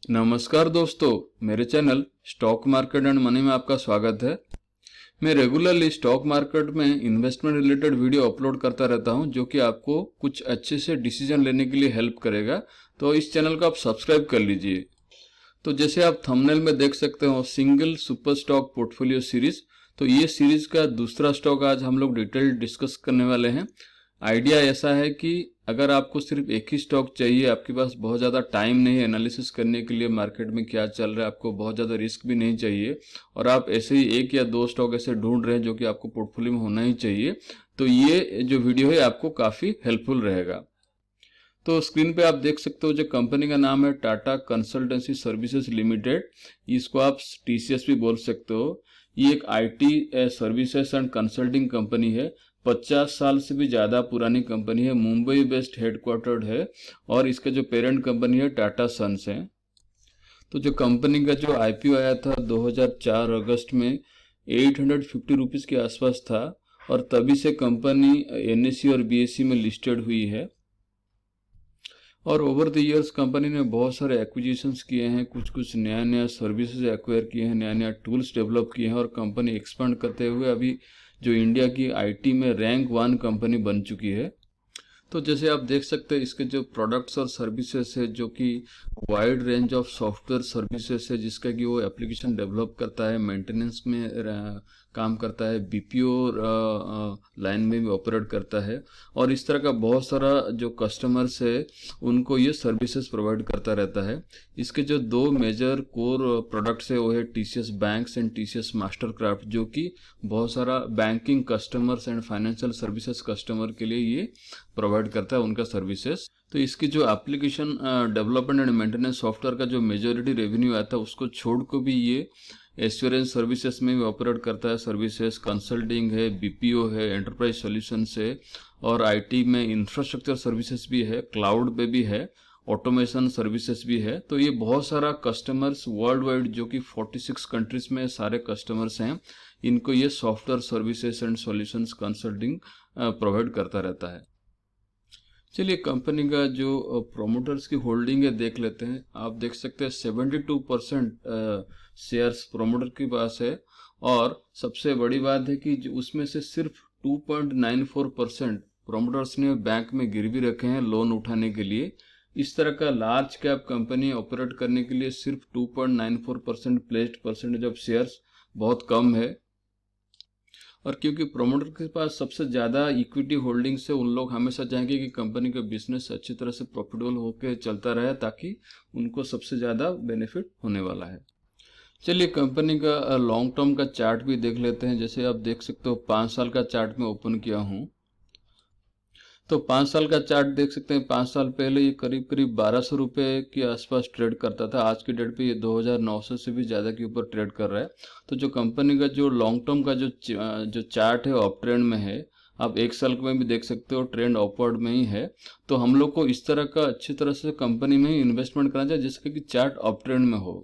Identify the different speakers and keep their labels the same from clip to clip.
Speaker 1: नमस्कार दोस्तों, मेरे channel stock market and money में आपका स्वागत है। मैं रेगुलरली स्टॉक मार्केट में इन्वेस्टमेंट रिलेटेड वीडियो अपलोड करता रहता हूं, जो कि आपको कुछ अच्छे से डिसीजन लेने के लिए हेल्प करेगा। तो इस चैनल को आप सब्सक्राइब कर लीजिए। तो जैसे आप थंबनेल में देख सकते हो, single super stock portfolio series. तो ये सीरीज का दूसरा स्टॉक आज हम लोग डिटेल डिस्कस करने वाले हैं। आइडिया ऐसा है कि अगर आपको सिर्फ एक ही स्टॉक चाहिए, आपके पास बहुत ज़्यादा टाइम नहीं है एनालिसिस करने के लिए मार्केट में क्या चल रहा है, आपको बहुत ज़्यादा रिस्क भी नहीं चाहिए, और आप ऐसे ही एक या दो स्टॉक ऐसे ढूंढ रहे हैं जो कि आपको पोर्टफोलियो में होना ही चाहिए, तो ये जो वीडियो है आपको काफ़ी हेल्पफुल रहेगा। तो स्क्रीन पे आप देख सकते हो, जो कंपनी का नाम है टाटा कंसल्टेंसी सर्विसेज लिमिटेड। इसको आप टीसीएस भी बोल सकते हो। ये एक IT services and consulting company है। 50 साल से भी ज़्यादा पुरानी कंपनी है, मुंबई बेस्ड हेडक्वार्टर्ड है, और इसका जो पेरेंट कंपनी है टाटा सन्स है। तो जो कंपनी का जो आईपीओ आया था 2004 अगस्त में, 850 रुपीज़ के आसपास था, और तभी से कंपनी एनएससी और बीएससी में लिस्टेड हुई है। और ओवर द इयर्स कंपनी ने बहुत सारे एक्विजिशंस किए हैं, कुछ नया नया सर्विसेज एक्वायर किए हैं, नया नया टूल्स डेवलप किए हैं, और कंपनी एक्सपेंड करते हुए अभी जो इंडिया की आईटी में रैंक 1 कंपनी बन चुकी है। तो जैसे आप देख सकते हैं, इसके जो प्रोडक्ट्स और सर्विसेज है, जो कि wide range of software services है, जिसका कि वो एप्लीकेशन डेवलप करता है, मेंटेनेंस में काम करता है, बीपीओ लाइन में भी ऑपरेट करता है, और इस तरह का बहुत सारा जो कस्टमर्स है उनको ये सर्विसेज प्रोवाइड करता रहता है। इसके जो दो मेजर कोर प्रोडक्ट्स है वो है टीसीएस बैंक्स एंड टीसीएस मास्टरक्राफ्ट, जो कि बहुत सारा banking customers and financial services customer के लिए ये प्रोवाइड करता है उनका सर्विसेज। तो इसकी जो application development and maintenance software का जो मेजॉरिटी रेवेन्यू आता है, उसको छोड़ को भी ये एश्योरेंस सर्विसेज में भी ऑपरेट करता है। सर्विसेज कंसल्टिंग है, बीपीओ है, एंटरप्राइज सॉल्यूशंस है, और आईटी में इंफ्रास्ट्रक्चर सर्विसेज भी है, क्लाउड पे भी है, ऑटोमेशन सर्विसेज भी है। तो ये बहुत सारा कस्टमर्स वर्ल्ड वाइड, जो कि 46 कंट्रीज में सारे कस्टमर्स हैं, इनको ये software services and solutions consulting provide करता रहता है। चलिए, कंपनी का जो प्रोमोटर्स की होल्डिंग है देख लेते हैं। आप देख सकते हैं 72% शेयर्स प्रोमोटर के पास है, और सबसे बड़ी बात है कि उसमें से सिर्फ 2.94% प्रोमोटर्स ने बैंक में गिरवी रखे हैं लोन उठाने के लिए। इस तरह का लार्ज कैप कंपनी ऑपरेट करने के लिए सिर्फ 2.94% प्लेस्ड परसेंटेज ऑफ शेयर्स बहुत कम है। और क्योंकि प्रोमोटर के पास सबसे ज़्यादा इक्विटी होल्डिंग्स है, उन लोग हमेशा चाहेंगे कि कंपनी का बिजनेस अच्छी तरह से प्रॉफिटेबल होकर चलता रहे, ताकि उनको सबसे ज़्यादा बेनिफिट होने वाला है। चलिए, कंपनी का लॉन्ग टर्म का चार्ट भी देख लेते हैं। जैसे आप देख सकते हो, 5 साल का चार्ट में ओपन किया हूँ। तो 5 साल का चार्ट देख सकते हैं। 5 साल पहले ये करीब करीब 1200 रुपये के आसपास ट्रेड करता था। आज की डेट पे ये 2900 से भी ज़्यादा के ऊपर ट्रेड कर रहा है। तो जो कंपनी का जो लॉन्ग टर्म का जो चार्ट है, अप ट्रेंड में है। आप 1 साल में भी देख सकते हो, ट्रेंड अपवर्ड में ही है। तो हम लोग को इस तरह का अच्छी तरह से कंपनी में ही इन्वेस्टमेंट करना चाहिए, जिसका कि चार्ट अप ट्रेंड में हो।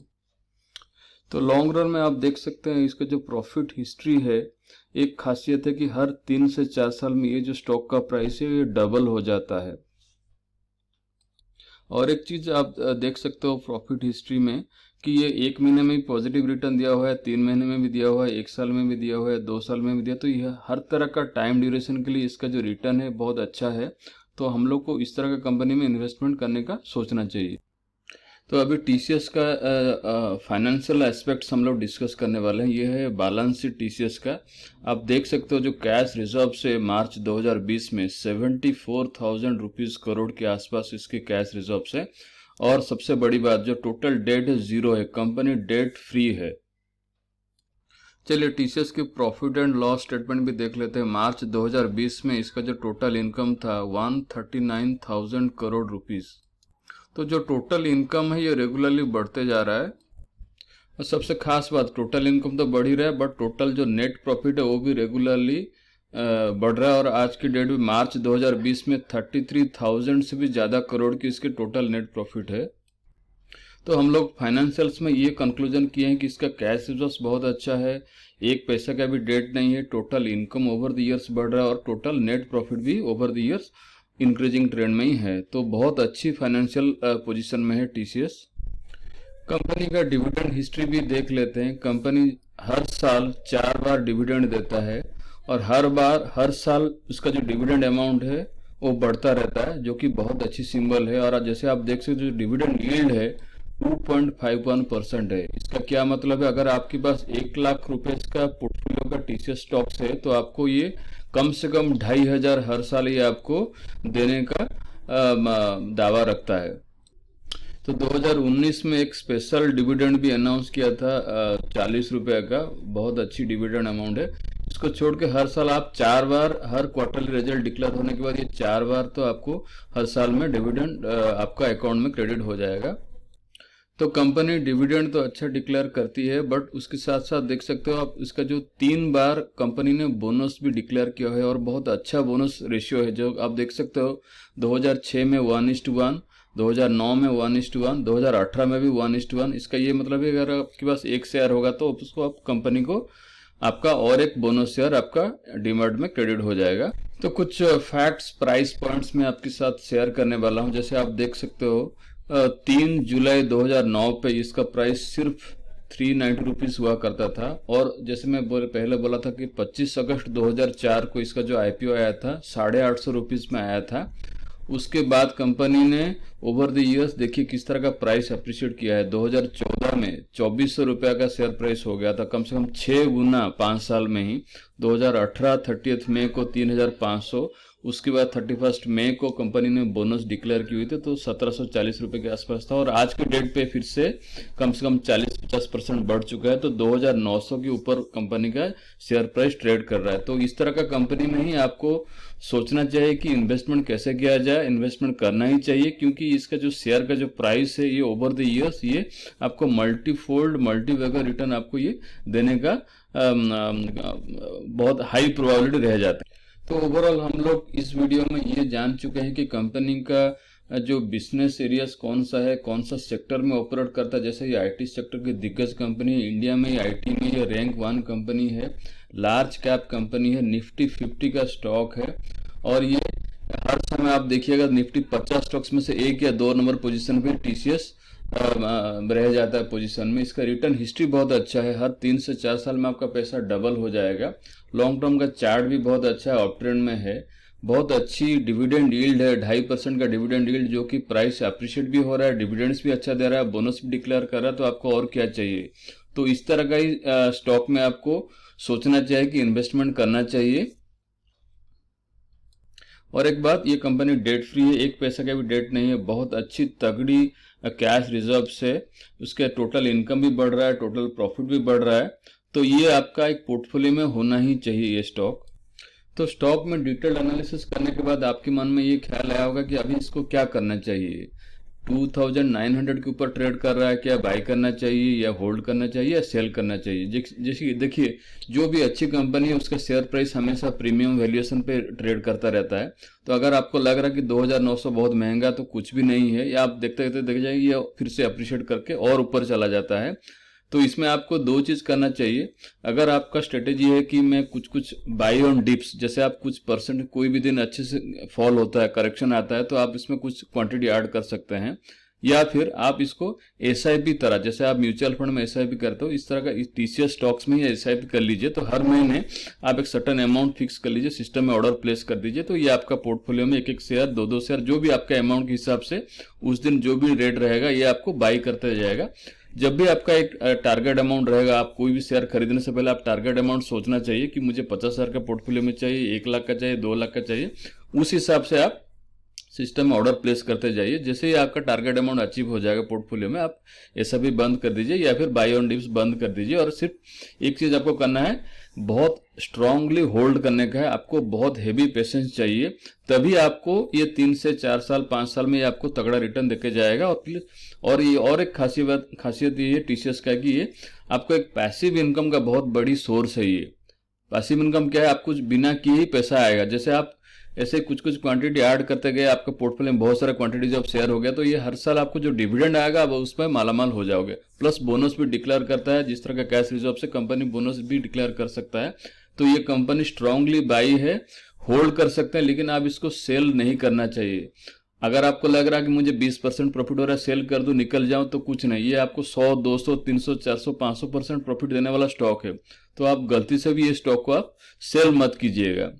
Speaker 1: तो लॉन्ग रन में आप देख सकते हैं, इसका जो प्रॉफिट हिस्ट्री है, एक खासियत है कि हर 3 से 4 साल में ये जो स्टॉक का प्राइस है ये डबल हो जाता है। और एक चीज आप देख सकते हो प्रॉफिट हिस्ट्री में, कि ये 1 महीने में भी पॉजिटिव रिटर्न दिया हुआ है, 3 महीने में भी दिया हुआ है, 1 साल में भी दिया हुआ है, 2 साल में भी दिया। तो यह हर तरह का टाइम ड्यूरेशन के लिए इसका जो रिटर्न है बहुत अच्छा है। तो हम लोग को इस तरह का कंपनी में इन्वेस्टमेंट करने का सोचना चाहिए। तो अभी टीसीएस का फाइनेंशियल एस्पेक्ट्स हम लोग डिस्कस करने वाले हैं। ये है बैलेंस शीट टीसीएस का। आप देख सकते हो, जो कैश रिजर्व से मार्च 2020 में 74,000 रुपीज़ करोड़ के आसपास इसके कैश रिजर्व से। और सबसे बड़ी बात, जो टोटल डेट है जीरो है, कंपनी डेट फ्री है। चलिए, टीसीएस की प्रॉफिट एंड लॉस स्टेटमेंट भी देख लेते हैं। मार्च 2020 में इसका जो टोटल इनकम था 139,000 करोड़ रुपीज़। तो जो टोटल इनकम है ये रेगुलरली बढ़ते जा रहा है। और सबसे खास बात, टोटल इनकम तो बढ़ ही रहा है, बट टोटल जो नेट प्रॉफिट है वो भी रेगुलरली बढ़ रहा है। और आज की डेट में मार्च 2020 में 33,000 से भी ज़्यादा करोड़ की इसके टोटल नेट प्रॉफिट है। तो हम लोग फाइनेंशियल्स में ये कंक्लूजन किए हैं कि इसका कैश रिजर्व्स बहुत अच्छा है, एक पैसा का भी डेट नहीं है, total income over the years बढ़ रहा है, और टोटल नेट प्रॉफिट भी over the years increasing trend में ही है। तो बहुत अच्छी फाइनेंशियल पोजीशन में है टीसीएस। कंपनी का डिविडेंड हिस्ट्री भी देख लेते हैं। कंपनी हर साल 4 बार डिविडेंड देता है और हर साल उसका जो डिविडेंड अमाउंट है वो बढ़ता रहता है, जो कि बहुत अच्छी सिंबल है। और जैसे आप देख सकते हो जो डिविडेंड यील्ड है 2.51% है। इसका क्या मतलब है, अगर आपके पास 1 लाख रुपए का पोर्टफोलियो का टीसीएस स्टॉक्स है तो आपको ये कम से कम 2,500 हर साल ये आपको देने का दावा रखता है। तो 2019 में एक स्पेशल डिविडेंड भी अनाउंस किया था 40 रुपये का, बहुत अच्छी डिविडेंड अमाउंट है। इसको छोड़ के हर साल आप 4 बार, हर क्वार्टरली रिजल्ट डिक्लेयर होने के बाद ये 4 बार तो आपको हर साल में डिविडेंड आपका अकाउंट में क्रेडिट हो जाएगा। तो कंपनी डिविडेंड तो अच्छा डिक्लेयर करती है, बट उसके साथ साथ देख सकते हो आप इसका जो 3 बार कंपनी ने बोनस भी डिक्लेयर किया है और बहुत अच्छा बोनस रेशियो है, जो आप देख सकते हो 2006 में 1:1, 2009 में 1:1, 2018 में भी 1:1। इसका ये मतलब है अगर आपके पास एक शेयर होगा तो उसको आप कंपनी को आपका और एक बोनस शेयर आपका डीमैट में क्रेडिट हो जाएगा। तो कुछ फैक्ट्स, प्राइस पॉइंट्स में आपके साथ शेयर करने वाला हूं। जैसे आप देख सकते हो 3 जुलाई 2009 पे इसका प्राइस सिर्फ 390 रुपीज़ हुआ करता था। और जैसे मैं पहले बोला था कि 25 अगस्त 2004 को इसका जो आईपीओ आया था 850 रुपीज़ में आया था। उसके बाद कंपनी ने ओवर द इयर्स देखिए किस तरह का प्राइस अप्रिशिएट किया है। 2014 में 2400 रुपया का शेयर प्राइस हो गया था, कम से कम 6 गुना 5 साल में ही। 2018 30 मई को 3500, उसके बाद 31 मई को कंपनी ने बोनस डिक्लेयर की हुई थी तो 1740 रुपये के आसपास था। और आज के डेट पे फिर से कम 40-50% बढ़ चुका है, तो 2900 के ऊपर कंपनी का शेयर प्राइस ट्रेड कर रहा है। तो इस तरह का कंपनी में ही आपको सोचना चाहिए कि इन्वेस्टमेंट कैसे किया जाए। इन्वेस्टमेंट करना ही चाहिए, क्योंकि इसका जो शेयर का जो प्राइस है ये ओवर द ईयर्स ये आपको मल्टीफोल्ड मल्टीवेगर रिटर्न आपको ये देने का बहुत हाई प्रोबेबिलिटी रह जाता है। तो ओवरऑल हम लोग इस वीडियो में ये जान चुके हैं कि कंपनी का जो बिजनेस एरियाज कौन सा है, कौन सा सेक्टर में ऑपरेट करता है। जैसे ये आईटी सेक्टर की दिग्गज कंपनी है, इंडिया में आईटी में ये रैंक 1 कंपनी है, लार्ज कैप कंपनी है, निफ्टी 50 का स्टॉक है। और ये हर समय आप देखिएगा निफ्टी 50 स्टॉक्स में से 1 या 2 नंबर पोजीशन पे टीसीएस रह जाता है पोजीशन में। इसका रिटर्न हिस्ट्री बहुत अच्छा है, हर 3 से 4 साल में आपका पैसा डबल हो जाएगा। लॉन्ग टर्म का चार्ट भी बहुत अच्छा है, अप ट्रेंड में है। बहुत अच्छी डिविडेंड यील्ड है, 2.5% का डिविडेंड यील्ड, जो कि प्राइस अप्रिशिएट भी हो रहा है, डिविडेंड्स भी अच्छा दे रहा है, बोनस भी डिक्लेयर कर रहा है। तो आपको और क्या चाहिए। तो इस तरह का ही स्टॉक में आपको सोचना चाहिए कि इन्वेस्टमेंट करना चाहिए। और एक बात, ये कंपनी डेट फ्री है, 1 पैसा का भी डेट नहीं है, बहुत अच्छी तगड़ी कैश रिजर्व से उसके टोटल इनकम भी बढ़ रहा है, टोटल प्रॉफिट भी बढ़ रहा है। तो ये आपका एक पोर्टफोलियो में होना ही चाहिए ये स्टॉक। तो स्टॉक में डिटेल्ड एनालिसिस करने के बाद आपके मन में ये ख्याल आया होगा कि अभी इसको क्या करना चाहिए। 2900 के ऊपर ट्रेड कर रहा है, क्या बाई करना चाहिए या होल्ड करना चाहिए या सेल करना चाहिए। जैसे देखिए, जो भी अच्छी कंपनी है उसका शेयर प्राइस हमेशा प्रीमियम वैल्यूएशन पे ट्रेड करता रहता है। तो अगर आपको लग रहा है कि 2900 बहुत महंगा तो कुछ भी नहीं है, या आप देखते देखते देख जाएंगे ये फिर से अप्रिशिएट करके और ऊपर चला जाता है। तो इसमें आपको 2 चीज करना चाहिए। अगर आपका स्ट्रेटेजी है कि मैं कुछ बाई ऑन डिप्स, जैसे आप कुछ परसेंट कोई भी दिन अच्छे से फॉल होता है, करेक्शन आता है, तो आप इसमें कुछ क्वांटिटी ऐड कर सकते हैं। या फिर आप इसको एसआईपी तरह, जैसे आप म्यूचुअल फंड में एसआईपी करते हो, इस तरह का टीसीएस स्टॉक्स में ही एसआईपी कर लीजिए। तो हर महीने आप एक सर्टेन अमाउंट फिक्स कर लीजिए, सिस्टम में ऑर्डर प्लेस कर दीजिए। तो ये आपका पोर्टफोलियो में 1-1 शेयर, 2-2 शेयर, जो भी आपका अमाउंट के हिसाब से उस दिन जो भी रेट रहेगा ये आपको बाई करते जाएगा। जब भी आपका एक टारगेट अमाउंट रहेगा, आप कोई भी शेयर खरीदने से पहले आप टारगेट अमाउंट सोचना चाहिए कि मुझे 50,000 का पोर्टफोलियो में चाहिए, 1 लाख का चाहिए, 2 लाख का चाहिए। उस हिसाब से आप सिस्टम में ऑर्डर प्लेस करते जाइए। जैसे ही आपका टारगेट अमाउंट अचीव हो जाएगा पोर्टफोलियो में, आप ऐसा भी बंद कर दीजिए या फिर बाई ऑन डिप्स बंद कर दीजिए। और सिर्फ एक चीज आपको करना है, बहुत स्ट्रांगली होल्ड करने का है। आपको बहुत हेवी पेशेंस चाहिए, तभी आपको ये 3 से 4 साल 5 साल में ये आपको तगड़ा रिटर्न देके जाएगा। और ये और एक खासियत ये टीसीएस का है कि ये आपको एक पैसिव इनकम का बहुत बड़ी सोर्स है। ये पैसिव इनकम क्या है, आप कुछ बिना किए ही पैसा आएगा। जैसे आप ऐसे कुछ क्वांटिटी ऐड करते गए, आपका पोर्टफोलियो में बहुत सारा क्वांटिटी जब शेयर हो गया, तो ये हर साल आपको जो डिविडेंड आएगा अब उसमें मालामाल हो जाओगे। प्लस बोनस भी डिक्लेयर करता है, जिस तरह का कैश रिजर्व से कंपनी बोनस भी डिक्लेयर कर सकता है। तो ये कंपनी स्ट्रांगली बाई है, होल्ड कर सकते हैं, लेकिन आप इसको सेल नहीं करना चाहिए। अगर आपको लग रहा है कि मुझे 20% प्रॉफिट हो रहा है, सेल कर दूं निकल जाऊं, तो कुछ नहीं, ये आपको 100, 200, 300, 400, 500% प्रॉफिट देने वाला स्टॉक है। तो आप गलती से भी ये स्टॉक को आप सेल मत कीजिएगा।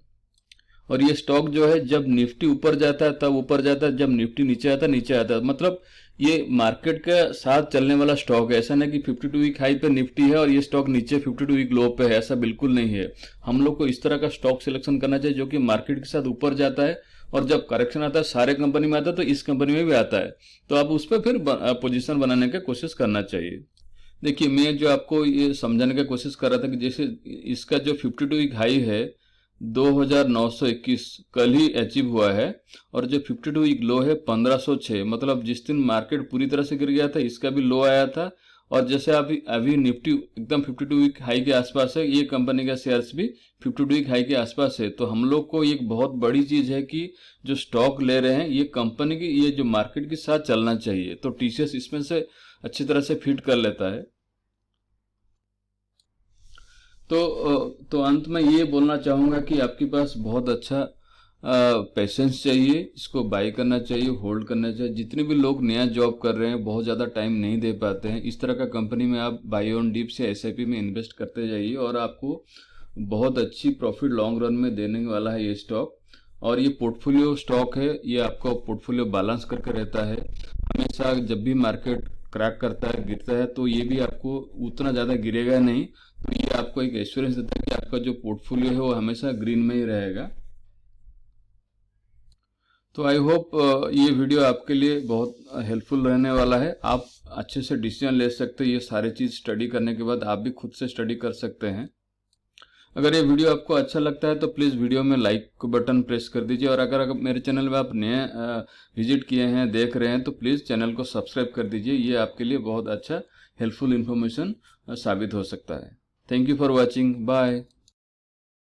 Speaker 1: और ये स्टॉक जो है जब निफ्टी ऊपर जाता है तब ऊपर जाता है, जब निफ्टी नीचे आता है नीचे आता है। मतलब ये मार्केट के साथ चलने वाला स्टॉक है। ऐसा नहीं कि 52 वीक हाई पे निफ्टी है और ये स्टॉक नीचे 52 वीक लो पे है, ऐसा बिल्कुल नहीं है। हम लोग को इस तरह का स्टॉक सिलेक्शन करना चाहिए जो कि मार्केट के साथ ऊपर जाता है, और जब करेक्शन आता है सारे कंपनी में आता है तो इस कंपनी में भी आता है, तो आप उस पर फिर पोजीशन बनाने की कोशिश करना चाहिए। देखिए, मैं जो आपको ये समझाने की कोशिश कर रहा था कि जैसे इसका जो 52 वीक हाई है 2921 कल ही अचीव हुआ है, और जो 52 वीक लो है 1506, मतलब जिस दिन मार्केट पूरी तरह से गिर गया था इसका भी लो आया था। और जैसे अभी अभी निफ्टी एकदम 52 वीक हाई के आसपास है, ये कंपनी का शेयर्स भी 52 वीक हाई के आसपास है। तो हम लोग को एक बहुत बड़ी चीज है कि जो स्टॉक ले रहे हैं ये कंपनी की, ये जो मार्केट के साथ चलना चाहिए। तो टीसीएस इसमें से अच्छी तरह से फिट कर लेता है। तो अंत में ये बोलना चाहूँगा कि आपके पास बहुत अच्छा पेशेंस चाहिए, इसको बाई करना चाहिए, होल्ड करना चाहिए। जितने भी लोग नया जॉब कर रहे हैं, बहुत ज़्यादा टाइम नहीं दे पाते हैं, इस तरह का कंपनी में आप बाई ऑन डिप्स या एसआईपी में इन्वेस्ट करते जाइए, और आपको बहुत अच्छी प्रॉफिट लॉन्ग रन में देने वाला है ये स्टॉक। और ये पोर्टफोलियो स्टॉक है, ये आपका पोर्टफोलियो बैलेंस करके रहता है। हमेशा जब भी मार्केट क्रैक करता है, गिरता है, तो ये भी आपको उतना ज़्यादा गिरेगा नहीं। तो ये आपको एक एश्योरेंस देता है कि आपका जो पोर्टफोलियो है वो हमेशा ग्रीन में ही रहेगा। तो आई होप ये वीडियो आपके लिए बहुत हेल्पफुल रहने वाला है। आप अच्छे से डिसीजन ले सकते हैं, ये सारी चीज़ स्टडी करने के बाद आप भी खुद से स्टडी कर सकते हैं। अगर ये वीडियो आपको अच्छा लगता है तो प्लीज़ वीडियो में लाइक बटन प्रेस कर दीजिए, और अगर मेरे चैनल में आप नए विजिट किए हैं, देख रहे हैं, तो प्लीज़ चैनल को सब्सक्राइब कर दीजिए। ये आपके लिए बहुत अच्छा हेल्पफुल इन्फॉर्मेशन साबित हो सकता है। Thank you for watching, bye.